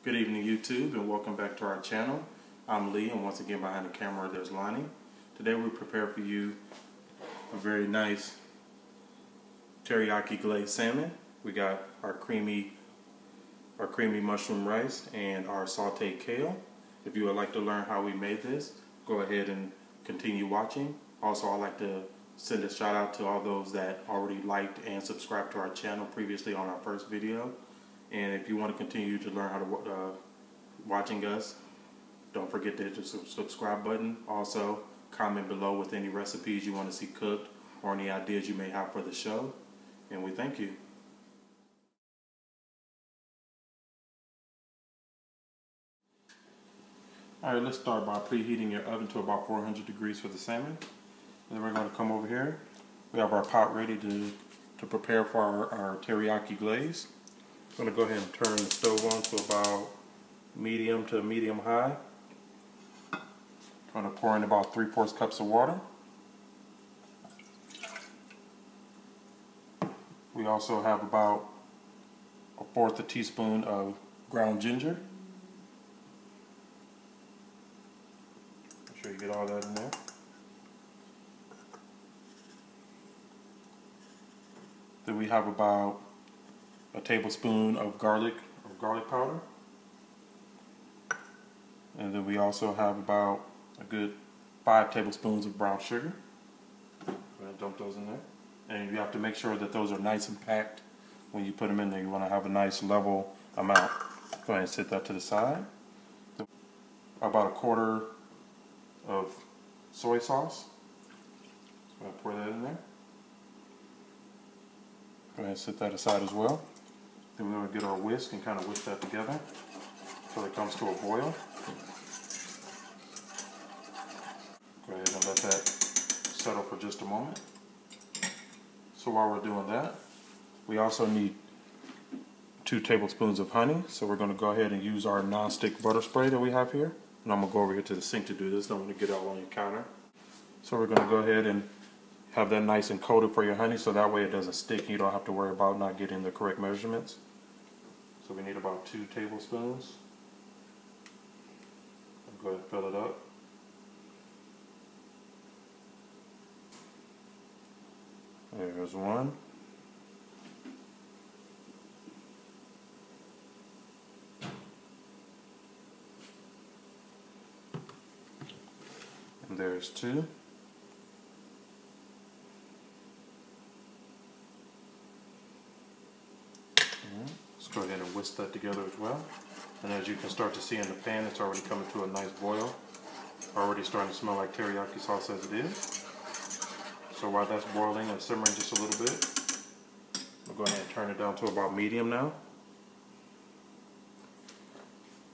Good evening, YouTube, and welcome back to our channel. I'm Lee, and once again behind the camera there's Lonnie. Today we prepare for you a very nice teriyaki glazed salmon. We got our creamy mushroom rice and our sauteed kale. If you would like to learn how we made this, go ahead and continue watching. Also, I'd like to send a shout out to all those that already liked and subscribed to our channel previously on our first video. And if you want to continue to learn how to watching us, don't forget to hit the subscribe button. Also, comment below with any recipes you want to see cooked or any ideas you may have for the show. And we thank you. Alright, let's start by preheating your oven to about 400 degrees for the salmon. And then we're going to come over here. We have our pot ready to prepare for our teriyaki glaze. I'm going to go ahead and turn the stove on to about medium to medium high. I'm going to pour in about 3/4 cups of water. We also have about 1/4 teaspoon of ground ginger. Make sure you get all that in there. Then we have about a tablespoon of garlic powder. And then we also have about a good 5 tablespoons of brown sugar. I'm going to dump those in there. And you have to make sure that those are nice and packed when you put them in there. You want to have a nice level amount. Go ahead and set that to the side. About 1/4 of soy sauce. I'm going to pour that in there. Go ahead and set that aside as well. Then we're going to get our whisk and kind of whisk that together until it comes to a boil. Go ahead and let that settle for just a moment. So while we're doing that, we also need 2 tablespoons of honey. So we're going to go ahead and use our non-stick butter spray that we have here. And I'm going to go over here to the sink to do this. Don't want to get it all on your counter. So we're going to go ahead and have that nice and coated for your honey so that way it doesn't stick and you don't have to worry about not getting the correct measurements. So we need about 2 tablespoons. I'll go ahead and fill it up. There's 1. And there's 2. Let's go ahead and whisk that together as well. And as you can start to see in the pan, it's already coming to a nice boil. Already starting to smell like teriyaki sauce as it is. So while that's boiling and simmering just a little bit, we'll go ahead and turn it down to about medium now.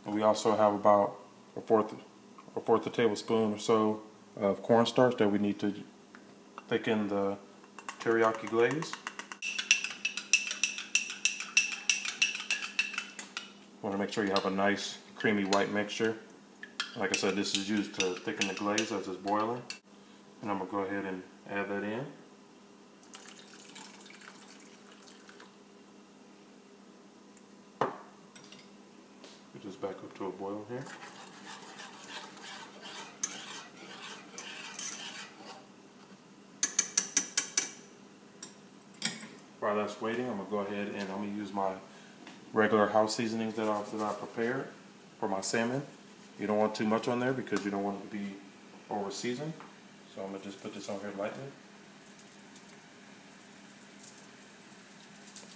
And we also have about a fourth a tablespoon or so of cornstarch that we need to thicken the teriyaki glaze. Want to make sure you have a nice creamy white mixture. Like I said, this is used to thicken the glaze as it's boiling. And I'm going to go ahead and add that in. We just back up to a boil here. While that's waiting, I'm going to go ahead and I'm going to use my regular house seasonings that I prepared for my salmon. You don't want too much on there because you don't want it to be over seasoned. So I'm going to just put this on here lightly.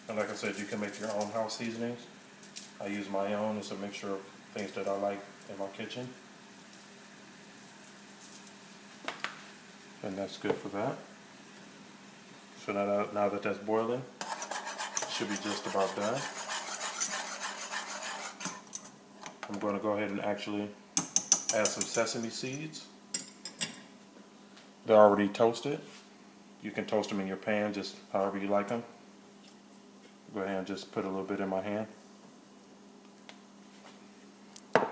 And like I said, you can make your own house seasonings. I use my own. It's a mixture of things that I like in my kitchen. And that's good for that. So now that that's boiling, it should be just about done. I'm going to go ahead and actually add some sesame seeds. They're already toasted. You can toast them in your pan just however you like them. Go ahead and just put a little bit in my hand. And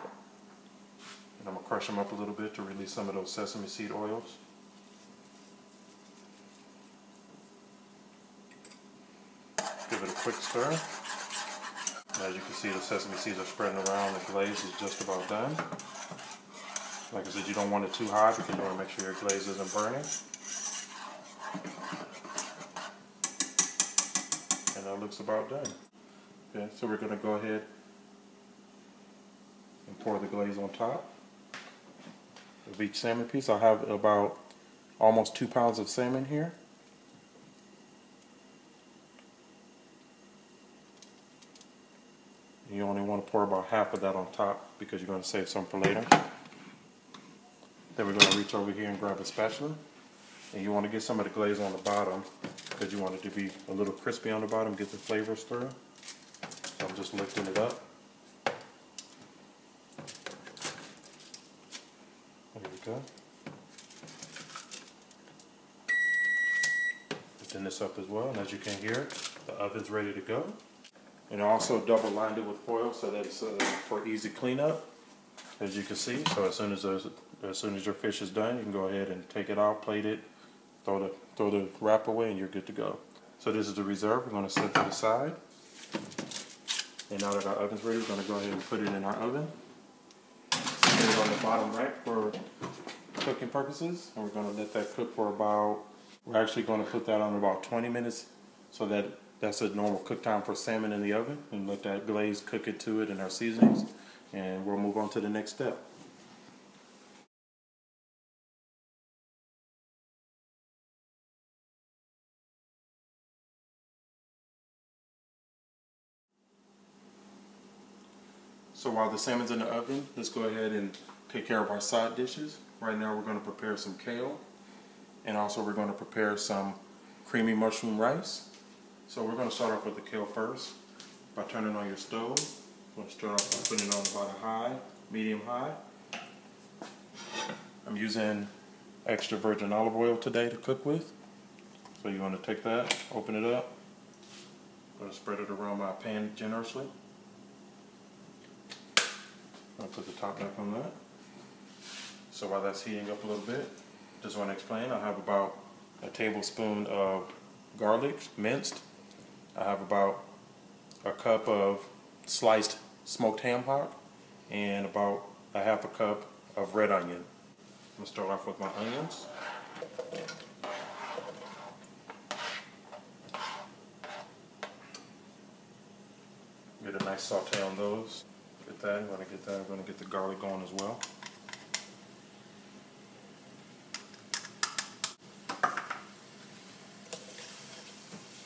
I'm going to crush them up a little bit to release some of those sesame seed oils. Give it a quick stir. As you can see, the sesame seeds are spreading around. The glaze is just about done. Like I said, you don't want it too hot because you want to make sure your glaze isn't burning. And that looks about done. Okay, so we're going to go ahead and pour the glaze on top of each salmon piece. I have about almost 2 pounds of salmon here. You only want to pour about half of that on top because you're going to save some for later. Then we're going to reach over here and grab a spatula. And you want to get some of the glaze on the bottom because you want it to be a little crispy on the bottom, get the flavors through. So I'm just lifting it up. There we go. Lifting this up as well, and as you can hear, the oven's ready to go. And I also double lined it with foil so that it's for easy cleanup, as you can see. So as soon as your fish is done, you can go ahead and take it out, plate it, throw the wrap away, and you're good to go. So this is the reserve. We're going to set to the side. And now that our oven's ready, we're going to go ahead and put it in our oven. Put it on the bottom rack for cooking purposes, and we're going to let that cook for about. We're actually going to put that on about 20 minutes, so that's a normal cook time for salmon in the oven, and let that glaze cook into it and our seasonings, and we'll move on to the next step. So while the salmon's in the oven, let's go ahead and take care of our side dishes. Right now we're going to prepare some kale, and also we're going to prepare some creamy mushroom rice. So we're going to start off with the kale first by turning on your stove. I'm going to start off by putting it on about a high, medium high. I'm using extra virgin olive oil today to cook with. So you want to take that, open it up. I'm going to spread it around my pan generously. I'll put the top back on that. So while that's heating up a little bit, just want to explain, I have about a tablespoon of garlic, minced. I have about a cup of sliced smoked ham hock and about a half a cup of red onion. I'm going to start off with my onions. Get a nice saute on those. Get that, I'm going to get that, I'm going to get the garlic going as well.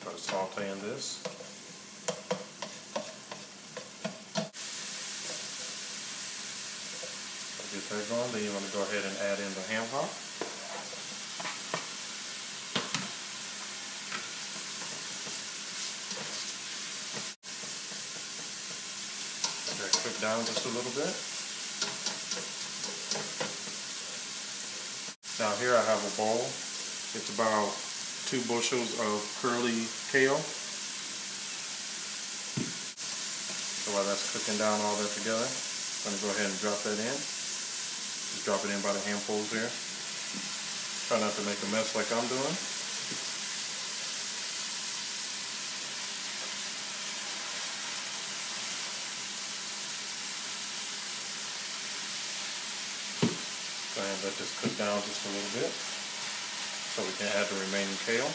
Try to saute in this. Get that going, then you want to go ahead and add in the ham hock. Let that cook down just a little bit. Now here I have a bowl. It's about 2 bushels of curly kale. So while that's cooking down all that together, I'm going to go ahead and drop that in. Just drop it in by the handfuls there. Try not to make a mess like I'm doing. Go ahead and let this cook down just a little bit so we can add the remaining kale.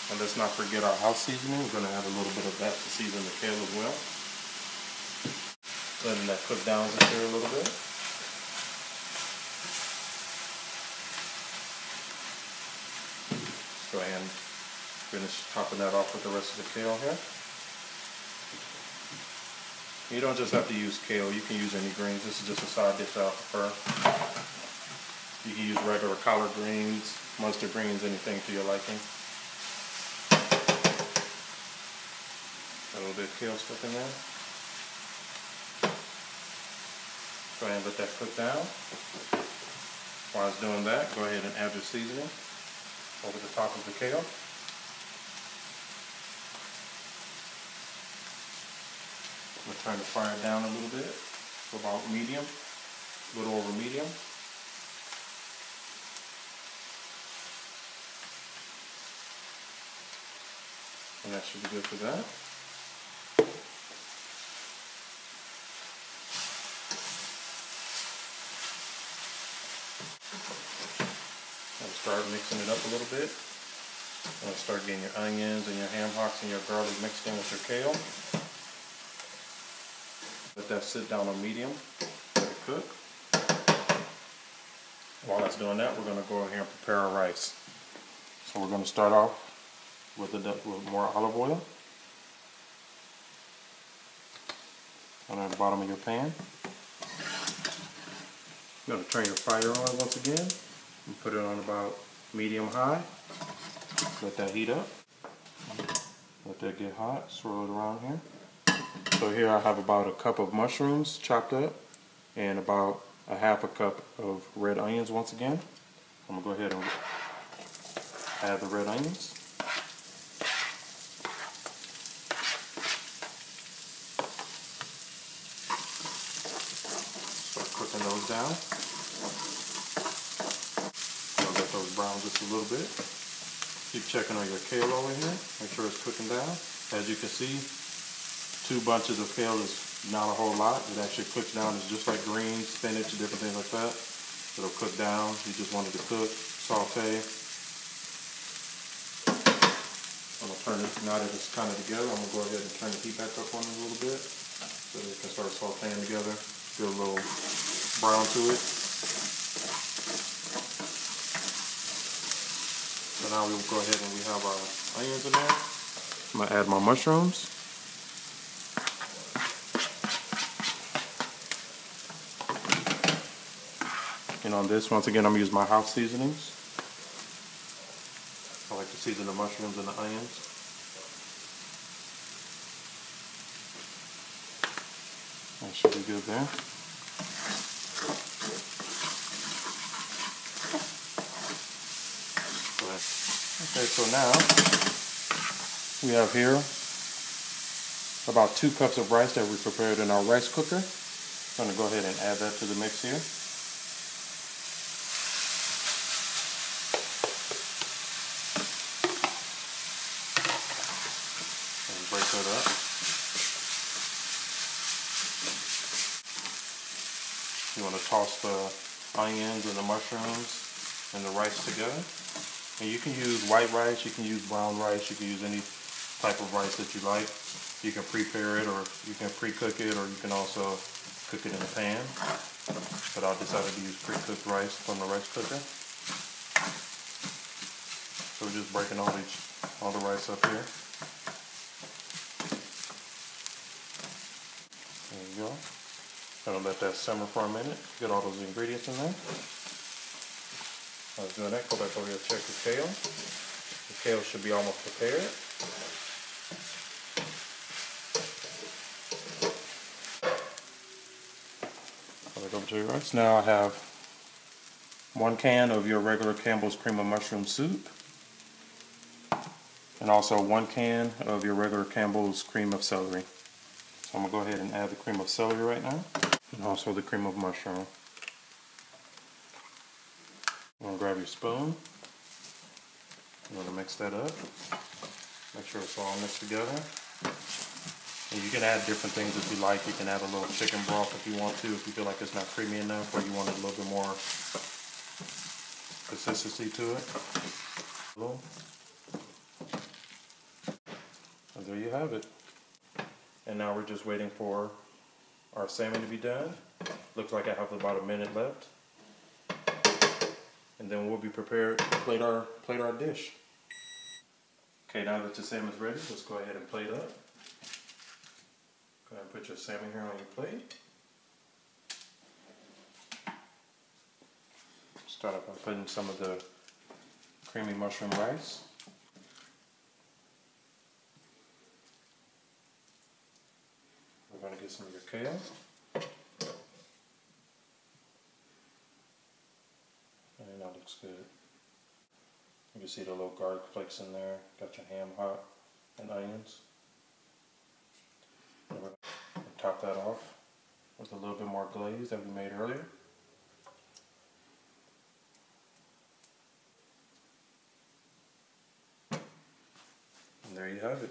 And let's not forget our house seasoning. We're going to add a little bit of that to season the kale as well. Letting that cook down just here a little bit. Go ahead and finish topping that off with the rest of the kale here. You don't just have to use kale, you can use any greens. This is just a side dish that I prefer. You can use regular collard greens, mustard greens, anything to your liking. A little bit of kale stuff in there. Go ahead and let that cook down. While it's doing that, go ahead and add your seasoning over the top of the kale. I'm going to turn the fire down a little bit to about medium, a little over medium. And that should be good for that. And start mixing it up a little bit. And start getting your onions and your ham hocks and your garlic mixed in with your kale. Let that sit down on medium, let it cook. While that's doing that, we're going to go in here and prepare our rice. So we're going to start off with more olive oil. On the bottom of your pan. You're going to turn your fire on once again and put it on about medium high. Let that heat up. Let that get hot. Swirl it around here. So here I have about a cup of mushrooms chopped up and about a half a cup of red onions once again. I'm going to go ahead and add the red onions. Start cooking those down. I'll let those brown just a little bit. Keep checking on your kale over here. Make sure it's cooking down. As you can see, 2 bunches of kale is not a whole lot. It actually cooks down. It's just like greens, spinach, different things like that. It'll cook down. You just want it to cook, saute. I'm gonna turn it, now that it's kind of together, I'm gonna go ahead and turn the heat back up on it a little bit so that it can start sauteing together. Get a little brown to it. So now we'll go ahead and we have our onions in there. I'm gonna add my mushrooms. And on this, once again, I'm gonna use my house seasonings. I like to season the mushrooms and the onions. That should be good there. Okay, so now we have here about 2 cups of rice that we prepared in our rice cooker. I'm going to go ahead and add that to the mix here. And break that up. You want to toss the onions and the mushrooms and the rice together. And you can use white rice, you can use brown rice, you can use any type of rice that you like. You can prepare it, or you can pre-cook it, or you can also cook it in a pan. But I decided to use pre-cooked rice from the rice cooker. So we're just breaking all the rice up here. There you go. Gonna let that simmer for a minute, get all those ingredients in there. I was doing that, go back over here and check the kale. The kale should be almost prepared. Go back over to your rice. Now I have 1 can of your regular Campbell's cream of mushroom soup. And also 1 can of your regular Campbell's cream of celery. So I'm going to go ahead and add the cream of celery right now. And also the cream of mushroom. You're going to grab your spoon. You're going to mix that up. Make sure it's all mixed together. And you can add different things if you like. You can add a little chicken broth if you want to, if you feel like it's not creamy enough, or you want a little bit more consistency to it. And there you have it. And now we're just waiting for our salmon to be done. Looks like I have about a minute left. And then we'll be prepared to plate our dish. Okay, now that the salmon's ready, let's go ahead and plate up. Go ahead and put your salmon here on your plate. Start off by putting some of the creamy mushroom rice. We're going to get some of your kale. And that looks good. You can see the little garlic flakes in there. Got your ham hock and onions. And we're going to top that off with a little bit more glaze that we made earlier. And there you have it.